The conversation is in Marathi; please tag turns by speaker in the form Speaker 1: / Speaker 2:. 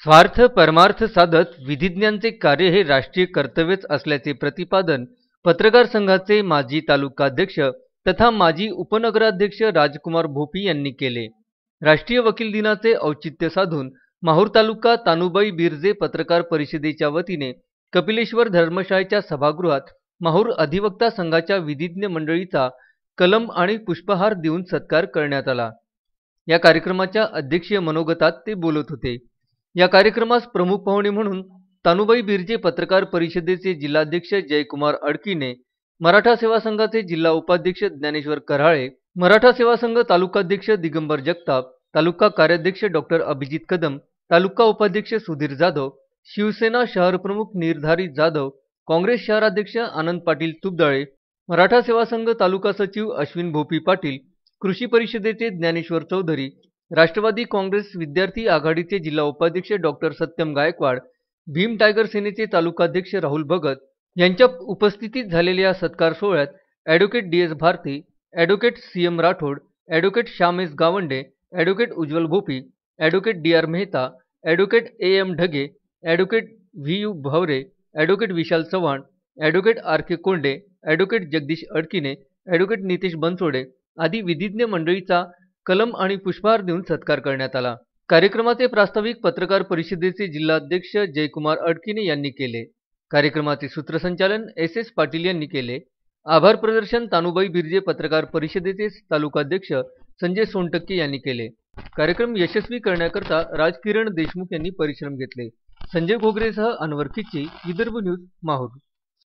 Speaker 1: स्वार्थ परमार्थ साधत विधिज्ञांचे कार्य हे राष्ट्रीय कर्तव्यच असल्याचे प्रतिपादन पत्रकार संघाचे माजी तालुकाध्यक्ष तथा माजी उपनगराध्यक्ष राजकुमार भोपी यांनी केले। राष्ट्रीय वकील दिनाचे औचित्य साधून माहूर तालुका तानुबाई बिरजे पत्रकार परिषदेच्या वतीने कपिलेश्वर धर्मशाळेच्या सभागृहात माहूर अधिवक्ता संघाच्या विधिज्ञ मंडळीचा कलम आणि पुष्पहार देऊन सत्कार करण्यात आला। या कार्यक्रमाच्या अध्यक्षीय मनोगतात ते बोलत होते। या कार्यक्रमास प्रमुख पाहुणे म्हणून तानुबाई बिरजे पत्रकार परिषदेचे जिल्हाध्यक्ष जयकुमार अडकीने, मराठा सेवा संघाचे जिल्हा उपाध्यक्ष ज्ञानेश्वर कराळे, मराठा सेवा संघ तालुकाध्यक्ष दिगंबर जगताप, तालुका कार्याध्यक्ष डॉक्टर अभिजित कदम, तालुका उपाध्यक्ष सुधीर जाधव, शिवसेना शहर प्रमुख निर्धारी जाधव, काँग्रेस शहराध्यक्ष आनंद पाटील तुपदाळे, मराठा सेवा संघ तालुका सचिव अश्विन भोपी पाटील, कृषी परिषदेचे ज्ञानेश्वर चौधरी, राष्ट्रवादी काँग्रेस विद्यार्थी आघाडीचे जिल्हा उपाध्यक्ष डॉक्टर सत्यम गायकवाड, भीम टायगर सेनेचे तालुकाध्यक्ष राहुल भगत यांच्या उपस्थितीत झालेल्या या सत्कार सोहळ्यात advocate DS. Bharati, advocate CM. Rathod, advocate Shyamesh Gawande, advocate Ujjwal Bhopi, advocate DR. Mehta, advocate AM. Dhage, advocate VU. Bhaware, advocate Vishal Chavan, advocate RK. Konde, advocate Jagdish Adkine, advocate Nitesh Bansode आदी विधिज्ञ मंडळीचा कलम आणि पुष्पहार देऊन सत्कार करण्यात आला। कार्यक्रमाचे प्रास्ताविक पत्रकार परिषदेचे जिल्हाध्यक्ष जयकुमार अडकीने यांनी केले। कार्यक्रमाचे सूत्रसंचालन एस.एस. पाटील यांनी केले। आभार प्रदर्शन तानुबाई बिरजे पत्रकार परिषदेचे तालुकाध्यक्ष संजय सोनटक्के यांनी केले। कार्यक्रम यशस्वी करण्याकरता राजकिरण देशमुख यांनी परिश्रम घेतले। संजय घोगरेसह अनवर खिच्ची, विदर्भ न्यूज, माहूर।